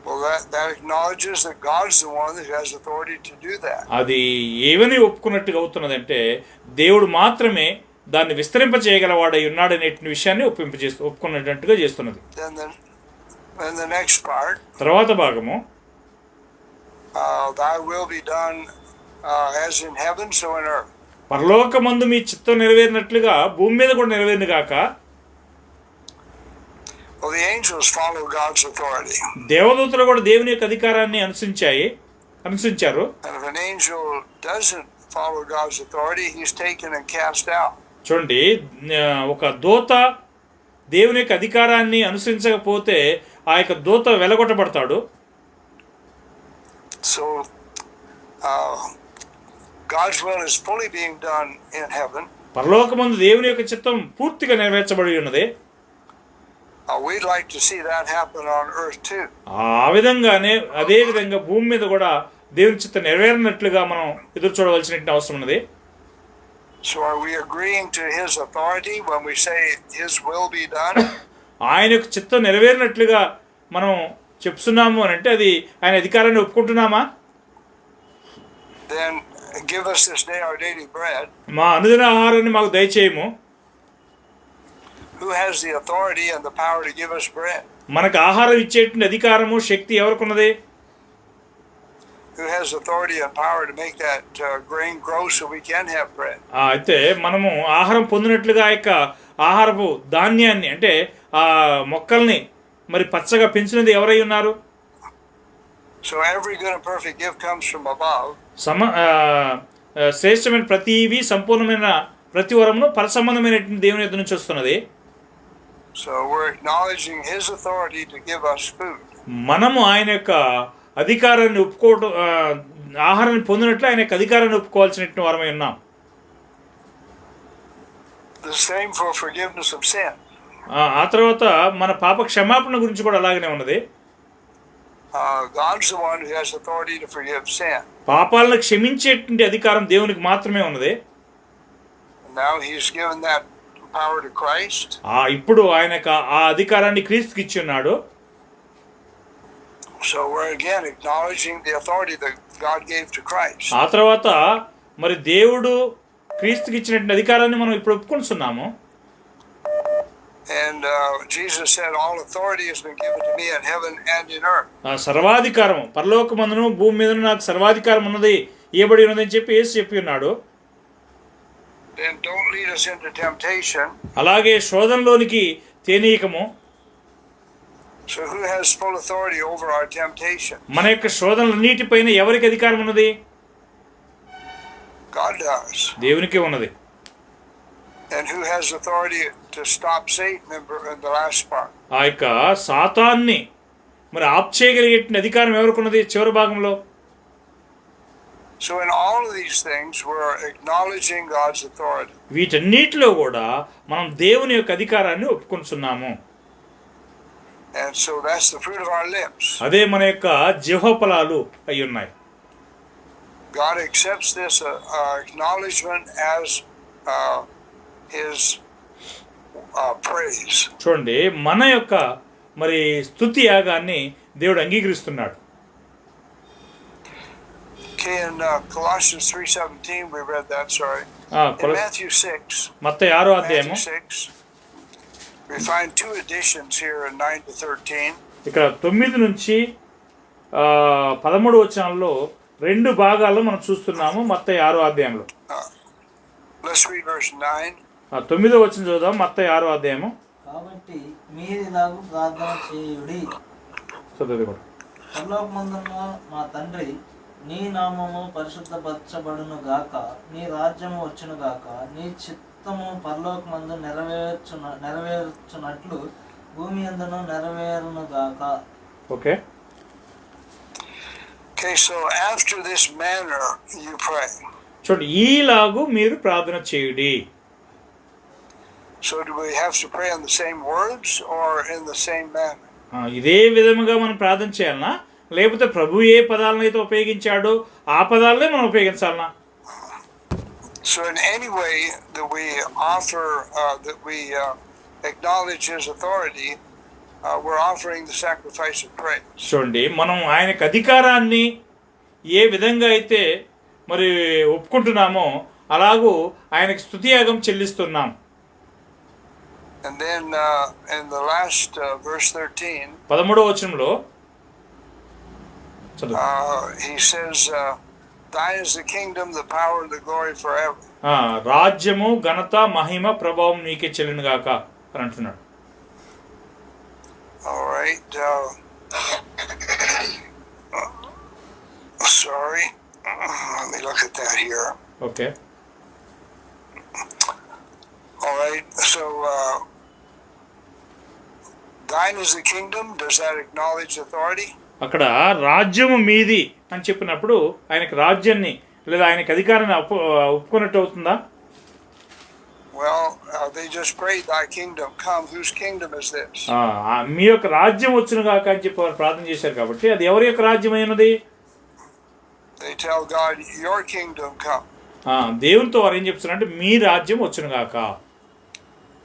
Well, that acknowledges that God's the one that has authority to do that. అది ఏమని ఒప్పుకున్నట్టుగా అవుతున్నదంటే దేవుడు మాత్రమే దాన్ని విస్తరింప చేయగలవాడై ఉన్నాడనే విషయాన్ని ఒప్పుకున్నట్టుగా చేస్తున్నది. Then the next part. తర్వాత భాగము Thy will be done as in heaven so in earth. పరలోకమందు మీ చిత్తం నెరవేరినట్లుగా భూమి మీద కూడా నెరవేరును గాక. Well, the angels follow God's authority. దేవదూతలు కూడా దేవుని యొక్క అధికారాన్ని అనుసరించారు. And if an angel doesn't follow God's authority, he's taken and cast out. చూడండి, ఒక దూత దేవుని యొక్క అధికారాన్ని అనుసరించకపోతే ఆ యొక్క దూత వెలగొట్టబడతాడు. So God's will is fully being done in heaven. పరలోకమందు దేవుని యొక్క చిత్తం పూర్తిగా నెరవేర్చబడి ఉన్నది. We'd like to see that happen on earth too. అదే విధంగా భూమి మీద కూడా దేవుని చిత్తం నెరవేరినట్లుగా మనం ఎదురు చూడవలసిన అవసరం ఉన్నది. So are we agreeing to his authority when we say his will be done? ఆయన యొక్క చిత్తం నెరవేరినట్లుగా మనం చెప్తున్నాము అని అంటే అది ఆయన అధికారాన్ని ఒప్పుకుంటున్నామా? Then give us this day our daily bread. మా అనుదిన ఆహారాన్ని మాకు దయచేయము. Who has the authority and the power to give us bread? మనకు ఆహారం ఇచ్చేటువంటి అధికారము శక్తి ఎవరికున్నది? Who has authority and power to make that grain grow so we can have bread? అయితే మనము ఆహారం పొందినట్లుగా ఆ యొక్క ఆహారపు ధాన్యాన్ని అంటే ఆ మొక్కల్ని మరి పచ్చగా పెంచినది ఎవరై ఉన్నారు? So every good and perfect gift comes from above. శ్రేష్టమైన ప్రతివి సంపూర్ణమైన ప్రతి వరమును పరసంబంధమైనటువంటి దేవుని యొద్ద నుంచి వస్తున్నది. So we're acknowledging his authority to give us food. మనము ఆయన యొక్క అధికారాన్ని ఒప్పుకోవడం ఆహారాన్ని పొందినట్లు ఆయన యొక్క అధికారాన్ని ఒప్పుకోవాల్సినటువంటి వారమై ఉన్నాం. The same for forgiveness of sin. ఆ తర్వాత మన పాప క్షమాపణ గురించి కూడా అలాగనే ఉన్నది. God's the one who has authority to forgive sin. పాపాలను క్షమించేటువంటి అధికారం దేవునికి మాత్రమే ఉన్నది. Now he's given that power to Christ. ఇప్పుడు ఆయన ఆ అధికారాన్ని క్రీస్తుకి ఇచ్చి ఉన్నాడు. So we're again acknowledging the authority that God gave to Christ. ఆ తర్వాత మరి దేవుడు క్రీస్తుకి ఇచ్చినటువంటి అధికారాన్ని మనం ఇప్పుడు ఒప్పుకుంటున్నాము. And Jesus said, all authority has been given to me in heaven and in earth. సర్వాధికారం పరలోకమందును భూమి మీదను నాకు సర్వాధికారం ఉన్నది ఇవ్వబడి ఉన్నది అని చెప్పి యేసు చెప్పి ఉన్నాడు. Then don't lead us into temptation. అలాగే శోధనలోనికి తేనీయకము. So who has full authority over our temptation? మన యొక్క శోధనలన్నిటిపైన ఎవరికి అధికారం ఉన్నది? God does. దేవునికే ఉన్నది. And who has authority to stop Satan in the last part? ఆ యొక్క సాతాన్ని మరి ఆప్ చేయగలిగే అధికారం ఎవరికి ఉన్నది చివరి భాగంలో? So in all of these things we're acknowledging God's authority. వీటన్నిటిలో కూడా మనం దేవుని యొక్క అధికారాన్ని ఒప్పుకుంటున్నాము. And so that's the fruit of our lips. అదే మన యొక్క జిహ్వఫలాలు అయి ఉన్నాయి. God accepts this acknowledgement as his praise. చూడండి మన యొక్క మరి స్తుతి యాగాన్ని దేవుడు అంగీకరిస్తున్నాడు. Okay, in Colossians 3:17 we read that, sorry. In Matthew 6. మత్తయి 6వ అధ్యాయము. We find two editions here in 9 to 13. ఇక్కడ 9 నుంచి 13 వచనాల్లో రెండు భాగాల్లో మనం చూస్తున్నాము మత్తయి 6వ అధ్యాయంలో. Let's read verse 9. 9వ వచనం చూద్దాం మత్తయి 6వ అధ్యాయము. కాబట్టి మీరిలాగు ప్రార్థన చేయుడి. చదువు కూడా. పరలోకమందున్న మా తండ్రి, నీ నామము పరిశుద్ధపరచబడును గాక, నీ రాజ్యము వచ్చును గాక, నీ చిత్తము పరలోకమందు నెరవేర్చునట్లు భూమి యందును నెరవేరును గాక. Okay. Okay, so after this manner you pray. చూడండి ఈలాగు మీరు ప్రార్థన చేయుడి. So do we have to pray in the same words or in the same manner? ఇదే విధముగా మనం ప్రార్థన చేయాలనా లేకపోతే ప్రభు ఏ పదాలను అయితే ఉపయోగించాడో ఆ పదాలనే మనం ఉపయోగించాలనా? So in any way that we offer, that we acknowledge his authority, we're offering the sacrifice of praise. చూడండి మనం ఆయనకు అధికారాన్ని ఏ విధంగా అయితే మరి ఒప్పుకుంటున్నామో అలాగూ ఆయనకు స్తుతియాగం చెల్లిస్తున్నాం. And then in the last verse 13, 13వ వచనంలో he says, thine is the kingdom, the power, and the glory forever. రాజ్యము ఘనత మహిమ ప్రభావం నీకే చెల్లును గాక అని అంటున్నాడు. All right. Sorry. Let me look at that here. Okay. All right. So, thine is the kingdom. Does that acknowledge authority? అక్కడ రాజ్యము మీది అని చెప్పినప్పుడు ఆయనకి రాజ్యాన్ని లేదా ఆయనకి అధికారాన్ని ఒప్పుకున్నట్టు అవుతుందా? Well, they just prayed, thy kingdom come. Whose kingdom is this? మీ యొక్క రాజ్యం వచ్చును గాక అని చెప్పి వారు ప్రార్థన చేశారు కాబట్టి అది ఎవరి యొక్క రాజ్యం అయినది? They tell God, your kingdom come. దేవునితో వారు ఏం చెప్తున్నారంటే మీ రాజ్యం వచ్చును గాక.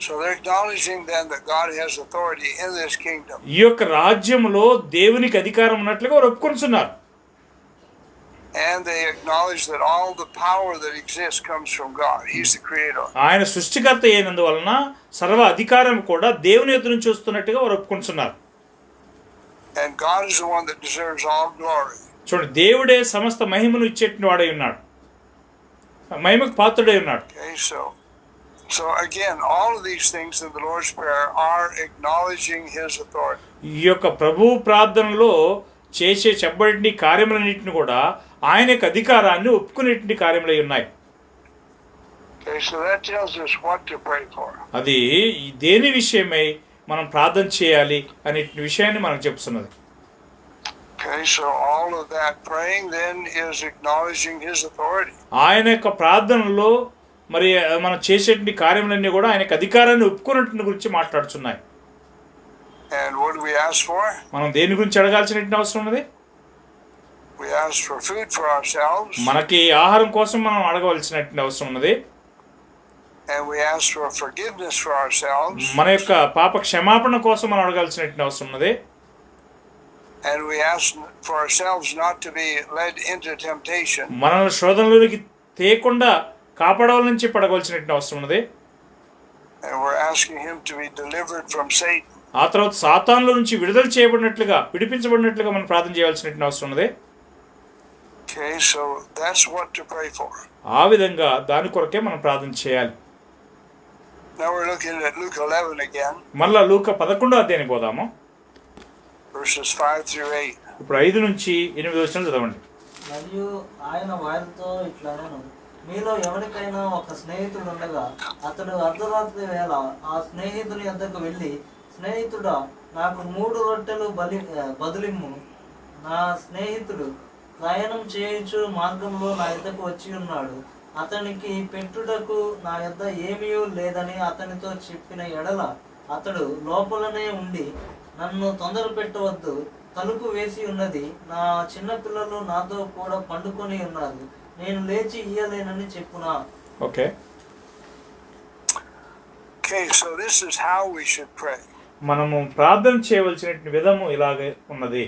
So they're acknowledging then that God has authority in this kingdom. ఈ యొక్క రాజ్యములో దేవునికి అధికారం ఉన్నట్లుగా వారు ఒప్పుకొనుచున్నారు. And they acknowledge that all the power that exists comes from God. He's the creator. ఆయన సృష్టికర్త అయినందువలన సర్వ అధికారం కూడా దేవుని యొద్ద నుంచి వస్తున్నట్టుగా వారు ఒప్పుకొనుచున్నారు. And God is the one that deserves all glory. చూడండి, దేవుడే సమస్త మహిమను ఇచ్చేటువంటి వాడై ఉన్నాడు, మహిమకు పాత్రుడై ఉన్నాడు. Okay, so again, all of these things in the Lord's Prayer are acknowledging His authority. ఈ యొక్క ప్రభు ప్రార్థనలో చెప్పబడిన కార్యములన్నింటిని కూడా ఆయన యొక్క అధికారాన్ని ఒప్పుకునేటువంటి కార్యములై ఉన్నాయి. Okay, so that tells us what to pray for. అది దేని విషయమై మనం ప్రార్థన చేయాలి అనే విషయాన్ని మనకు చెప్తున్నది. Okay, so all of that praying then is acknowledging His authority. ఆయన యొక్క ప్రార్థనలో మరి మనం చేసేటువంటి కార్యములన్నీ కూడా ఆయన యొక్క అధికారాన్ని ఒప్పుకున్నట్టు గురించి మాట్లాడుతున్నాయి. And what do we ask for? మనం దేని గురించి అడగాల్సినటువంటి అవసరం ఉన్నది? We ask for food for ourselves. మనకి ఆహారం కోసం మనం అడగవలసినటువంటి అవసరం ఉన్నది. And we ask for forgiveness for ourselves. మన యొక్క పాప క్షమాపణ కోసం మనం అడగాల్సినటువంటి అవసరం ఉన్నది. And we ask for ourselves not to be led into temptation. మనల్ని శోధనలోనికి తేకుండా కాపాడవాలని చెప్పి అడగవలసినటువంటి అవసరం ఉన్నది. And we're asking Him to be delivered from Satan. ఆ తర్వాత సాతానులో నుంచి విడుదల చేయబడినట్లుగా, విడిపించబడినట్లుగా మనం ప్రార్థన చేయాల్సినటువంటి అవసరం ఉన్నది. Okay, so that's what to pray for. ఆ విధంగా దాని కొరకే మనం ప్రార్థన చేయాలి. Now we're looking at Luke 11 again, మళ్ళా లూకా 11వ అధ్యాయానికి పోదాము. verses 5 through 8. ఇప్పుడు 5 నుంచి 8 వచనాలు చదవండి. మరియు ఆయన వారితో ఇట్లనెను, మీలో ఎవరికైనా ఒక స్నేహితుడు ఉండగా అతడు అర్ధరాత్రి వేళ ఆ స్నేహితుని వద్దకు వెళ్ళి, స్నేహితుడా, నాకు 3 రొట్టెలు బదులిమ్ము. నా స్నేహితుడు ప్రయాణం చేయుచు మార్గంలో నా యొద్దకు వచ్చి ఉన్నాడు. అతనికి పెట్టుటకు నా యొద్ద ఏమీ లేదని అతనితో చెప్పిన ఎడల అతడు లోపలనే ఉండి, నన్ను తొందర పెట్టవద్దు, తలుపు వేసి ఉన్నది, నా చిన్నపిల్లలు నాతో కూడా పండుకొని ఉన్నారు, నేను లేచి ఇయ్యలేనని చెప్పునా. Okay, Okay, so this is how we should pray. మనము ప్రార్థన చేయవలసిన విధము ఇలాగే ఉన్నది.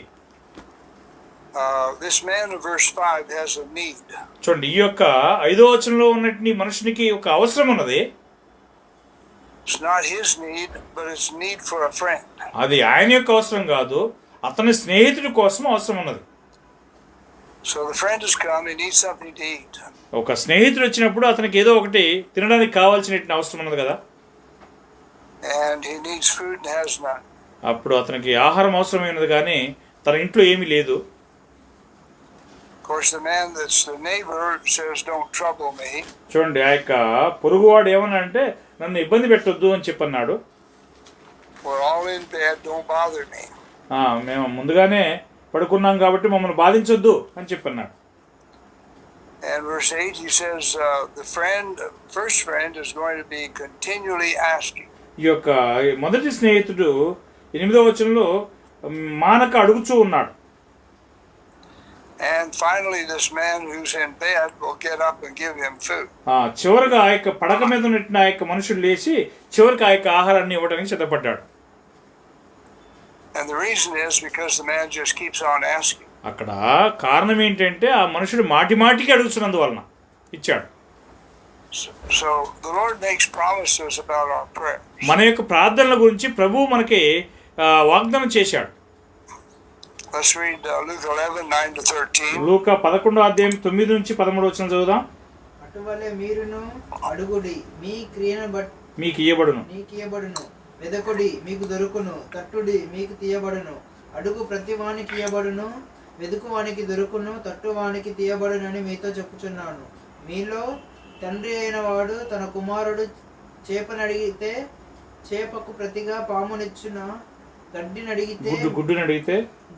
This man in verse 5 has a need. చూడండి, ఈ యొక్క 5వ వచనంలో ఉన్నటువంటి మనుషునికి ఒక అవసరం ఉన్నది. It's not his need, but it's need for a friend. అది ఆయన యొక్క అవసరం కాదు, అతని స్నేహితుడి కోసం అవసరం ఉన్నది. So the friend has come, he needs something to eat. ఒక స్నేహితుడు వచ్చినప్పుడు అతనికి ఏదో ఒకటి తినడానికి కావాల్సిన అవసరం ఉన్నది కదా. And he needs food and has none. అప్పుడు అతనికి ఆహారం అవసరమైనది కానీ తన ఇంట్లో ఏమీ లేదు. Of course, the man that's the neighbor says, "Don't trouble me." చూడండి, ఆ యొక్క పొరుగువాడు ఏమన్నా అంటే నన్ను ఇబ్బంది పెట్టొద్దు అని చెప్పన్నాడు. We're all in bed, don't bother me. మేము ముందుగానే పడుకున్నాం కాబట్టి మమ్మల్ని బాధించొద్దు అని చెప్పన్నాడు. And verse 8, he says, the first friend is going to be continually asking. ఈ యొక్క మొదటి స్నేహితుడు 8వ వచనంలో మానక అడుగుచూ ఉన్నాడు. And finally, this man who's in bed will get up and give him food. చివరిగా ఆ యొక్క పడక మీద ఉన్నట్టు ఆ యొక్క మనుషుడు లేచి చివరికి ఆ యొక్క ఆహారాన్ని ఇవ్వడానికి సిద్ధపడ్డాడు. And the reason is because the man just keeps on asking. అక్కడ కారణం ఏంటంటే ఆ మనుషుడు మాటికి అడుగుతున్నందువలన ఇచ్చాడు. So the Lord makes promises about our prayers. మన యొక్క ప్రార్థనల గురించి ప్రభువు మనకి వాగ్దానం చేశాడు. Let's read Luke 11, 9 to 13. లూకా 11వ అధ్యాయం 9 నుంచి 13 వచనం చదువుదాం. అటువలే మీరును అడుగుడి, మీ క్రియను బట్టి మీకు ఇయ్యబడును, నీకియ్యబడును. వెదకుడి, మీకు దొరుకును. తట్టుడి, మీకు తీయబడును. అడుగు ప్రతివానికి ఇయ్యబడును, వెదుకువానికి దొరుకును, తట్టువానికి తీయబడునని మీతో చెప్పుచున్నాను. మీలో తండ్రి అయిన వాడు తన కుమారుడు చేపనడిగితే చేపకు ప్రతిగా పామునిచ్చున, గడ్డినడిగితే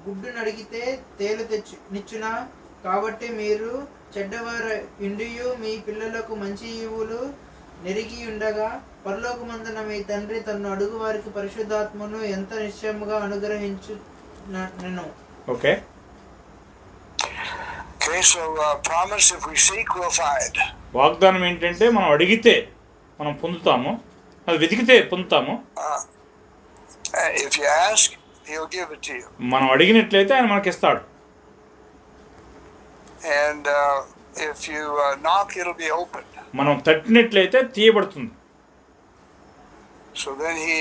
గుడ్డునడిగితే తేలు నిచ్చునా. కాబట్టి మీరు చెడ్డవారు ఇండియు మీ పిల్లలకు మంచి ఈవులు నెరిగి ఉండగా, పరలోకమందున మీ తండ్రి తన్ను అడుగు వారికి పరిశుద్ధాత్మను ఎంత నిశ్చయముగా అనుగ్రహించును. Okay, so promise, if we seek, we'll find. వాగ్దానం ఏంటంటే మనం అడిగితే మనం పొందుతాము, అది వెతికితే పొందుతాము. If you ask, he'll give it to you. మనం అడిగినట్లయితే ఆయన మనకి ఇస్తాడు. And if you knock, it'll be opened. మనం తట్టినట్లయితే తీయబడుతుంది. So then he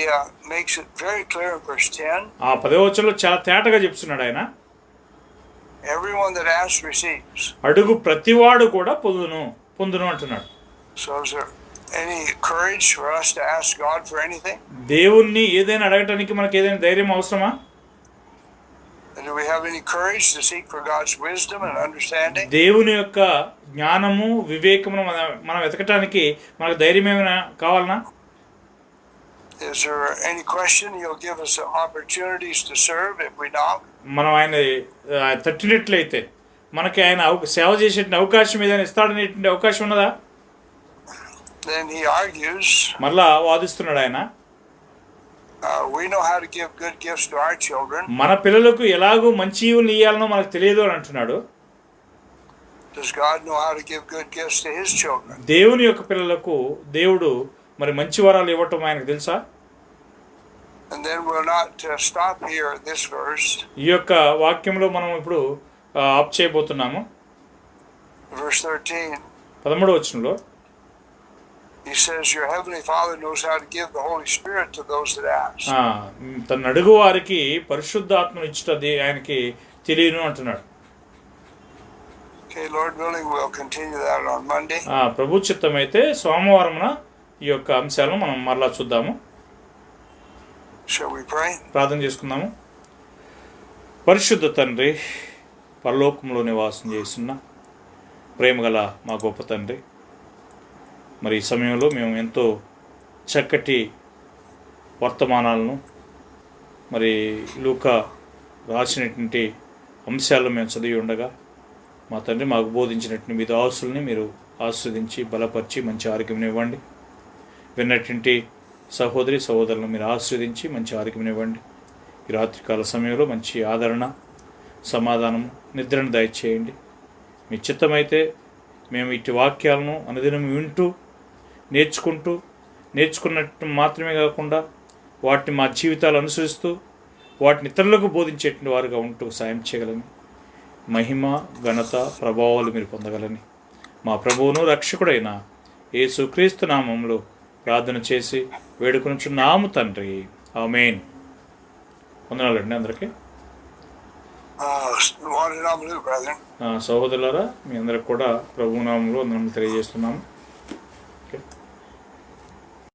makes it very clear in verse 10. ఆ 10వ వచనంలో చాలా తేటగా చెప్తున్నాడు ఆయన. Everyone that asks receives. అడుగు ప్రతివాడు కూడా పొందును అంటున్నాడు. So is there any courage for us to ask God for anything? దేవుణ్ణి ఏదైనా అడగటానికి మనకి ఏదైనా ధైర్యం అవసరమా? Do we have any courage to seek for God's wisdom and understanding? దేవుని యొక్క జ్ఞానము వివేకమును మనం వెతకటానికి మనకు ధైర్యం ఏమైనా కావాలనా? Is there any question he'll give us opportunities to serve if we knock? మనం ఆయన తట్టినట్లయితే మనకి ఆయన సేవ చేసే అవకాశం ఏదైనా ఇస్తాడనేటువంటి అవకాశం ఉన్నదా? Then he argues. మళ్ళా వాదిస్తున్నాడు ఆయన. We know how to give good gifts to our children. మన పిల్లలకు ఎలాగో మంచి ఈవులు ఇయ్యాలనో మనకు తెలియదు అని అంటున్నాడు. Does God know how to give good gifts to his children? దేవుని యొక్క పిల్లలకు దేవుడు మరి మంచి వరాలు ఇవ్వటం ఆయనకు తెలుసా? And then we'll not stop here at this verse. ఈ యొక్క వాక్యంలో మనం ఇప్పుడు ఆప్ చేయబోతున్నాము. Verse 13. 13వ వచనంలో he says your heavenly Father knows how to give the Holy Spirit to those that ask. తన అడుగు వారికి పరిశుద్ధాత్మను ఇచ్చుటది ఆయనకి తెలియను అంటున్నాడు. Okay, Lord willing, we'll continue that on Monday. ప్రభు చిత్తమైతే సోమవారమున ఈ యొక్క అంశాలను మనం మరలా చూద్దాము. Shall we pray? ప్రార్థన చేసుకుందాము. పరిశుద్ధ తండ్రి, పరలోకంలో నివాసం చేస్తున్న ప్రేమగల మా గొప్ప తండ్రి, మరి ఈ సమయంలో మేము ఎంతో చక్కటి వర్తమానాలను మరి లూకా రాసినటువంటి అంశాలను మేము చదివి ఉండగా మా తండ్రి మాకు బోధించినటువంటి మీ దాసుల్ని మీరు ఆస్వాదించి బలపరిచి మంచి ఆరోగ్యం ఇవ్వండి. విన్నటువంటి సహోదరి సహోదరులను మీరు ఆస్వాదించి మంచి ఆరోగ్యం ఇవ్వండి. ఈ రాత్రికాల సమయంలో మంచి ఆదరణ, సమాధానం, నిద్రను దయచేయండి. మీ చిత్తమైతే మేము ఇటు వాక్యాలను అనుదినం వింటూ నేర్చుకున్నట్టు మాత్రమే కాకుండా వాటిని మా జీవితాలు అనుసరిస్తూ వాటిని ఇతరులకు బోధించేటువంటి వారుగా ఉంటూ సాయం చేయగలని, మహిమ ఘనత ప్రభావాలు మీరు పొందగలని మా ప్రభువును రక్షకుడైన యేసుక్రీస్తు నామములో ప్రార్థన చేసి వేడుకొనుచున్నాము తండ్రి. ఆమేన్. వందనాలండి అందరికీ. Brethren. సహోదరులారా, మీ అందరికి కూడా ప్రభువు నామములో వందనములు తెలియజేస్తున్నాము.